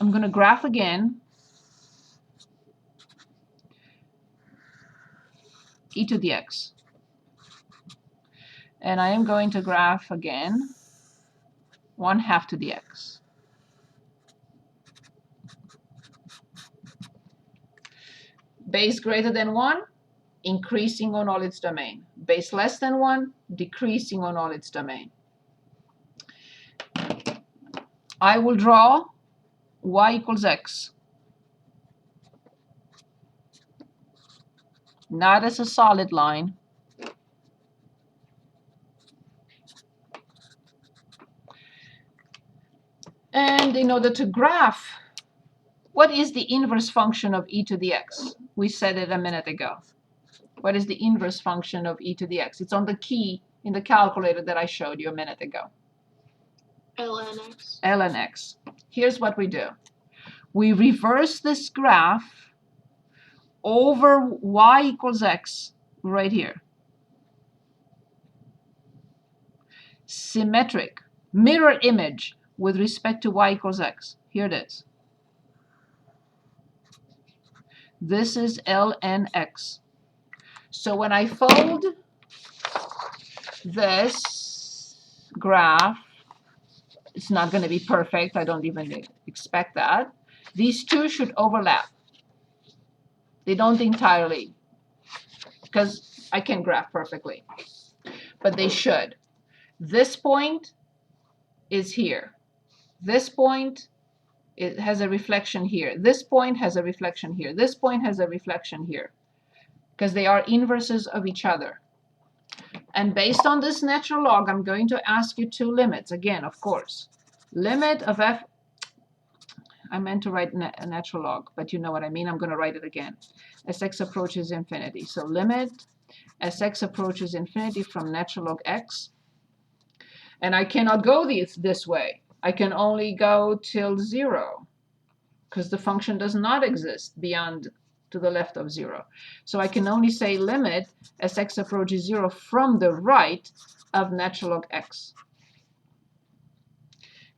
I'm going to graph again e to the x. And I am going to graph again 1/2 to the x. Base greater than 1, increasing on all its domain. Base less than 1, decreasing on all its domain. I will draw y equals x. Not as a solid line. And in order to graph, what is the inverse function of e to the x? We said it a minute ago. What is the inverse function of e to the x? It's on the key in the calculator that I showed you a minute ago. ln x. ln x. Here's what we do. We reverse this graph over y equals x right here. Symmetric, mirror image with respect to y equals x. Here it is. This is ln x. So when I fold this graph, it's not going to be perfect. I don't even expect that. These two should overlap. They don't entirely, because I can graph perfectly, but they should. This point is here. This point, it has a reflection here. This point has a reflection here. This point has a reflection here, because they are inverses of each other. And based on this natural log, I'm going to ask you two limits. Again, of course. Limit of f, I meant to write a natural log, but you know what I mean. I'm going to write it again. As x approaches infinity. So limit as x approaches infinity from natural log x. And I cannot go this way. I can only go till 0, because the function does not exist beyond to the left of 0. So I can only say limit as x approaches 0 from the right of natural log x.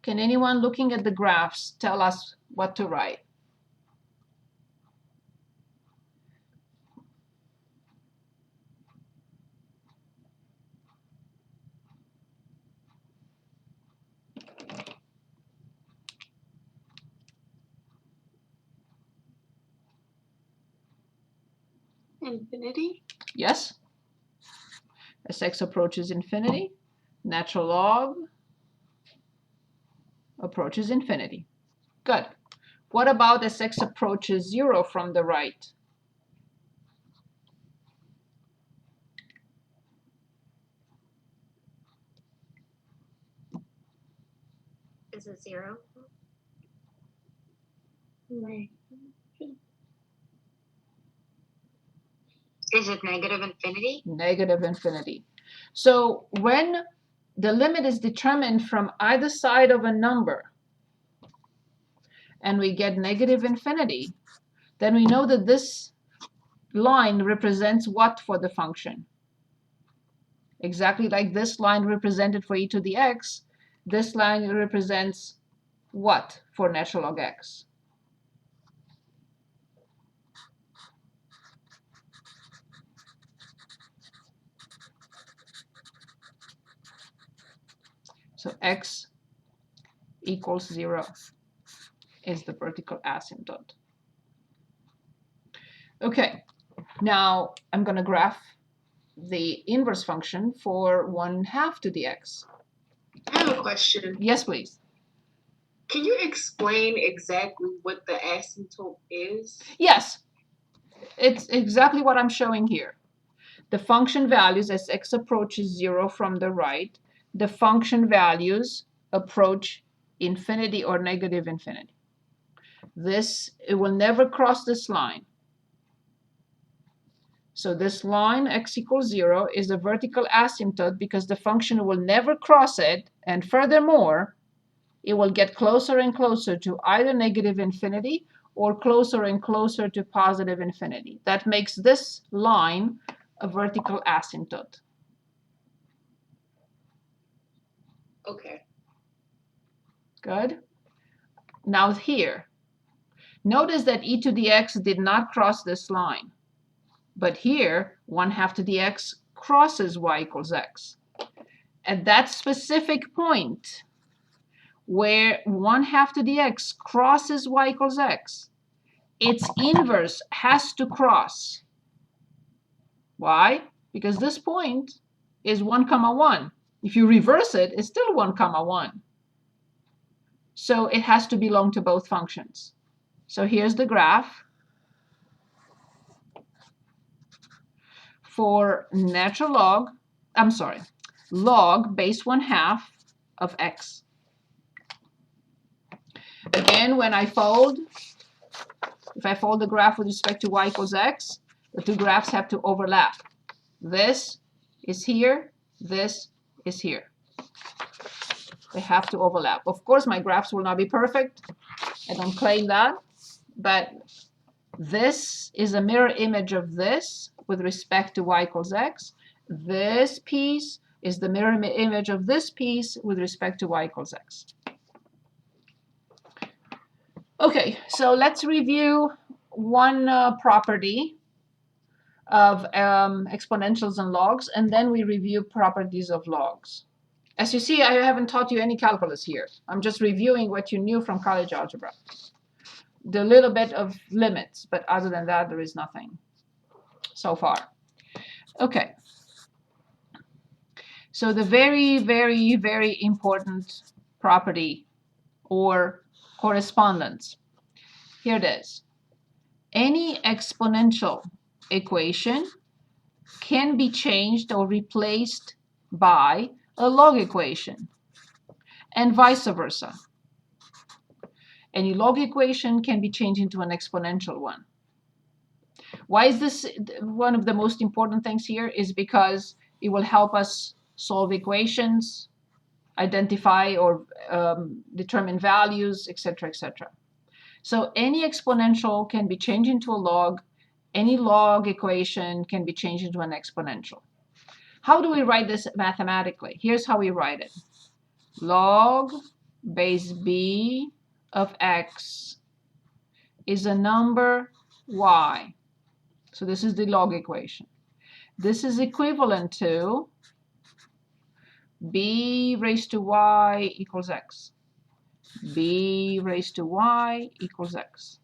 Can anyone looking at the graphs tell us what to write? Infinity? Yes? As x approaches infinity, natural log approaches infinity. Good. What about as x approaches 0 from the right? Is it 0? Right. Is it negative infinity? Negative infinity. So when the limit is determined from either side of a number and we get negative infinity, then we know that this line represents what for the function? Exactly like this line represented for e to the x, this line represents what for natural log x? So x equals 0 is the vertical asymptote. Okay, now I'm going to graph the inverse function for 1/2 to the x. I have a question. Yes, please. Can you explain exactly what the asymptote is? Yes, it's exactly what I'm showing here. The function values as x approaches 0 from the right, the function values approach infinity or negative infinity. It will never cross this line. So this line, x equals 0, is a vertical asymptote because the function will never cross it, and furthermore, it will get closer and closer to either negative infinity or closer and closer to positive infinity. That makes this line a vertical asymptote. Okay. Good. Now here, Notice that e to the x did not cross this line. But here, 1/2 to the x crosses y equals x. At that specific point where 1/2 to the x crosses y equals x, its inverse has to cross. Why? Because this point is 1, 1. If you reverse it, it's still 1, 1. So it has to belong to both functions. So here's the graph for natural log, log base 1/2 of x. Again, when I fold, if I fold the graph with respect to y equals x, the two graphs have to overlap. This is here, this is here. They have to overlap. Of course, my graphs will not be perfect. I don't claim that, but this is a mirror image of this with respect to y equals x. This piece is the mirror image of this piece with respect to y equals x. Okay, so let's review one property of exponentials and logs, and then we review properties of logs. As you see, I haven't taught you any calculus here. I'm just reviewing what you knew from college algebra. The little bit of limits, but other than that, there is nothing so far. Okay. So the very, very, very important property or correspondence. Here it is. Any exponential equation can be changed or replaced by a log equation, and vice versa. Any log equation can be changed into an exponential one. Why is this one of the most important things here? Is because it will help us solve equations, identify or determine values, etc., etc. So any exponential can be changed into a log. Any log equation can be changed into an exponential. How do we write this mathematically? Here's how we write it. Log base b of x is a number y. So this is the log equation. This is equivalent to b raised to y equals x. B raised to y equals x.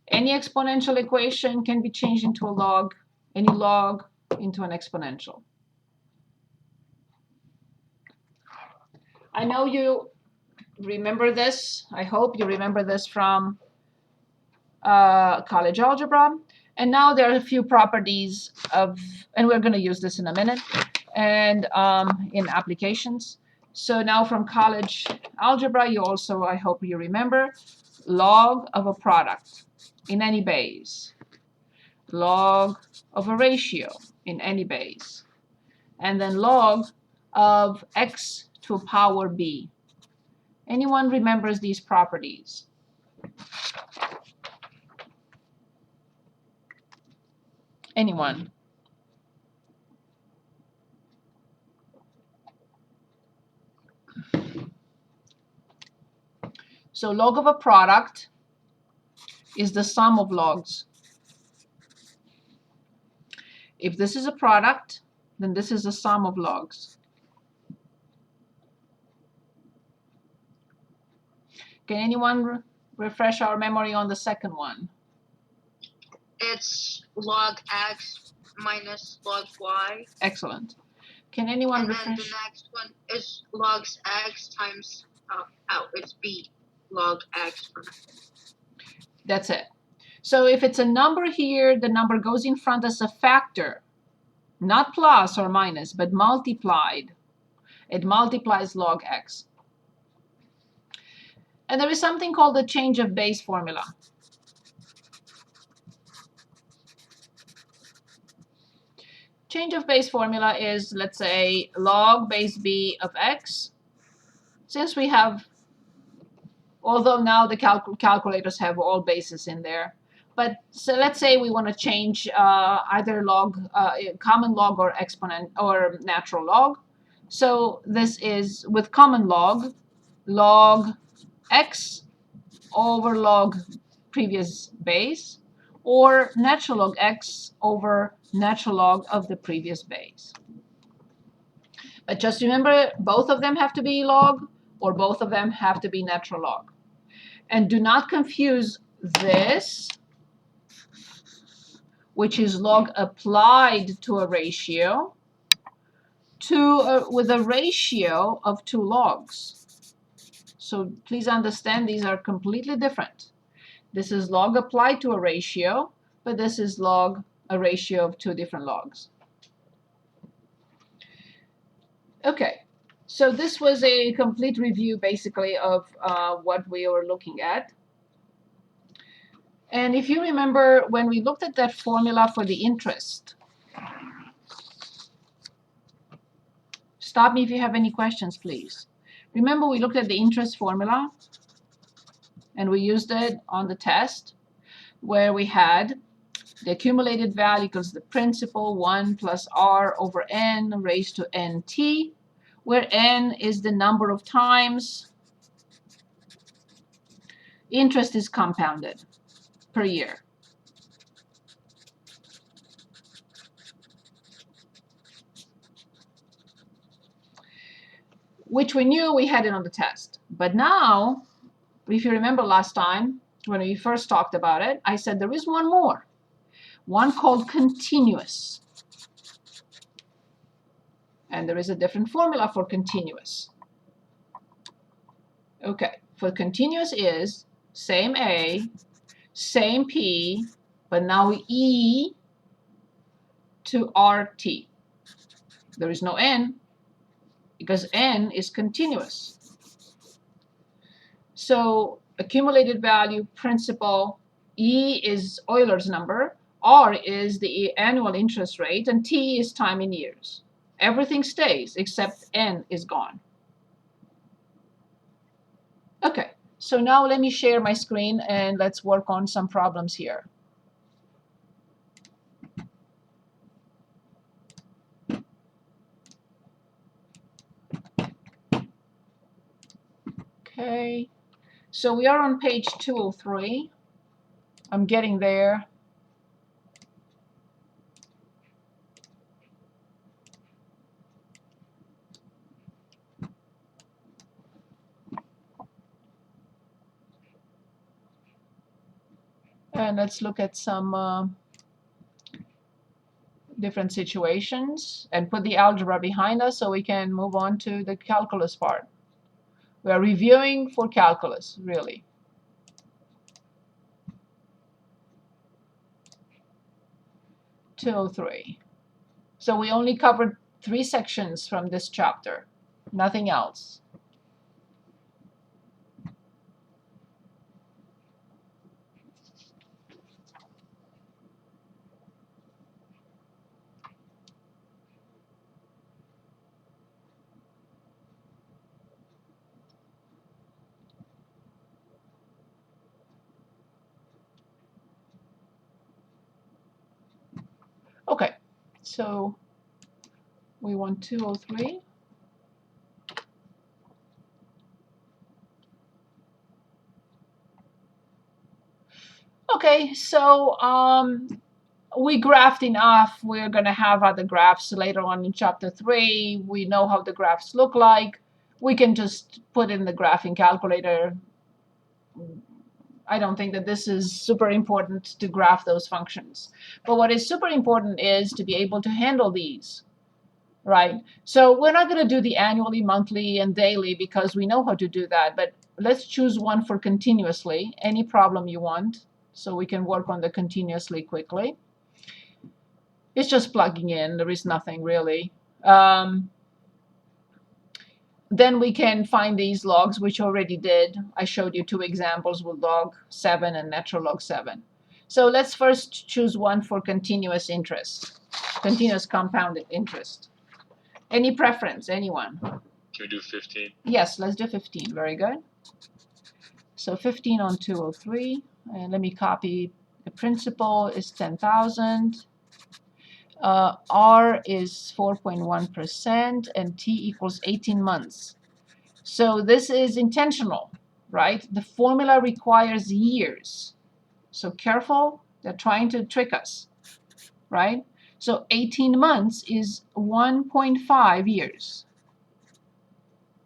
Any exponential equation can be changed into a log, any log into an exponential. I know you remember this. I hope you remember this from college algebra. And now there are a few properties of, and we're going to use this in a minute, and in applications. So now from college algebra, you also, I hope you remember, log of a product in any base, log of a ratio in any base, and then log of x to a power b. Anyone remembers these properties? Anyone? So log of a product is the sum of logs. If this is a product, then this is the sum of logs. Can anyone refresh our memory on the second one? It's log x minus log y. Excellent. Can anyone And then refresh? the next one is logs x times, it's b, log x. That's it. So if it's a number here, the number goes in front as a factor, not plus or minus, but multiplied. It multiplies log x. And there is something called the change of base formula. Change of base formula is, let's say, log base b of x. Since we have, although now the calculators have all bases in there, but so let's say we want to change either log, common log or exponent or natural log. So this is with common log, log x over log previous base, or natural log x over natural log of the previous base. But just remember, both of them have to be log, or both of them have to be natural log. And do not confuse this, which is log applied to a ratio, with a ratio of 2 logs. So please understand these are completely different. This is log applied to a ratio, but this is log, a ratio of 2 different logs. Okay, so this was a complete review basically of what we were looking at. And if you remember, when we looked at that formula for the interest, stop me if you have any questions, please. Remember, we looked at the interest formula, and we used it on the test, where we had the accumulated value equals the principal 1 plus r over n raised to nt, where n is the number of times interest is compounded per year. Which we knew we had it on the test. But now, if you remember last time, when we first talked about it, I said there is one more, one called continuous. And there is a different formula for continuous. Okay, for continuous is same A, same P, but now E to RT. There is no N, because N is continuous. So accumulated value, principal, E is Euler's number, R is the annual interest rate, and T is time in years. Everything stays except N is gone. Okay, so now let me share my screen and let's work on some problems here. Okay, so we are on page 203. I'm getting there. And let's look at some different situations and put the algebra behind us so we can move on to the calculus part. We are reviewing for calculus, really. (203). So we only covered 3 sections from this chapter, nothing else. Okay, so we want 203. Okay, so we graphed enough. We're going to have other graphs later on in chapter 3. We know how the graphs look like. We can just put in the graphing calculator. I don't think that this is super important to graph those functions. But what is super important is to be able to handle these, right? So we're not going to do the annually, monthly, and daily because we know how to do that. But let's choose one for continuously, any problem you want, so we can work on the continuously quickly. It's just plugging in. There is nothing really. Then we can find these logs, which already did. I showed you 2 examples with log 7 and natural log 7. So let's first choose one for continuous interest, continuous compounded interest. Any preference, anyone? Can we do 15? Yes, let's do 15. Very good. So 15 on 203. And let me copy. The principal is 10,000. R is 4.1%, and T equals 18 months. So this is intentional, right? The formula requires years. So careful, they're trying to trick us, right? So 18 months is 1.5 years,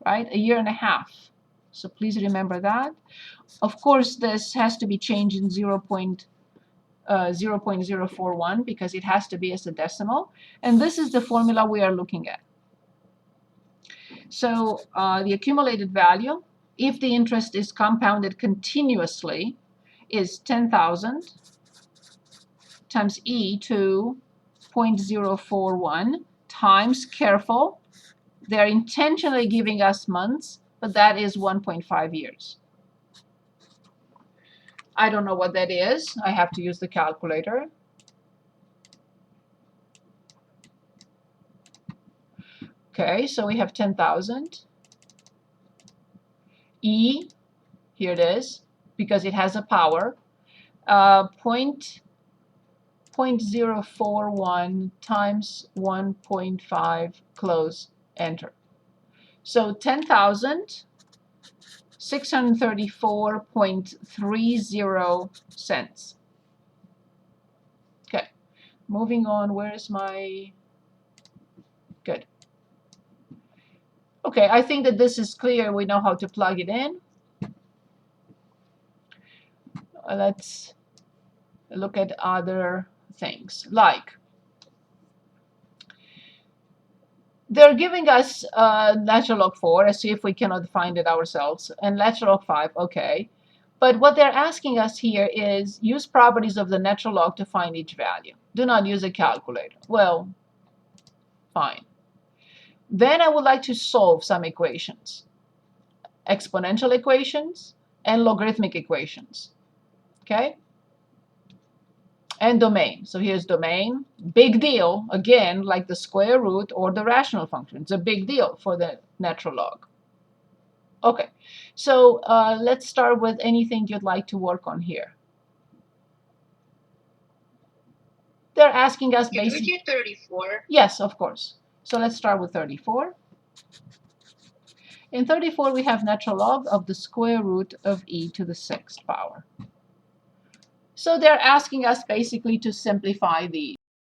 right? A year and a half. So please remember that. Of course, this has to be changed in 0.041 because it has to be as a decimal. And this is the formula we are looking at. So the accumulated value, if the interest is compounded continuously, is 10,000 times e to 0.041 times, careful, they're intentionally giving us months, but that is 1.5 years. I don't know what that is. I have to use the calculator. Okay, so we have 10,000. E, here it is, because it has a power, 0.041 times 1.5, close, enter. So 10,000, 634.30 cents. Okay, moving on, where is my, good. Okay, I think that this is clear. We know how to plug it in. Let's look at other things, like they're giving us natural log 4. Let's see if we cannot find it ourselves, and natural log 5, okay. But what they're asking us here is use properties of the natural log to find each value. Do not use a calculator. Well, fine. Then I would like to solve some equations, exponential equations and logarithmic equations, okay? And domain. So here's domain. Big deal, again, like the square root or the rational function. It's a big deal for the natural log. Okay, so let's start with anything you'd like to work on here. They're asking us Can we basically. do 34? Yes, of course. So let's start with 34. In 34, we have natural log of the square root of e to the 6th power. So they're asking us basically to simplify these.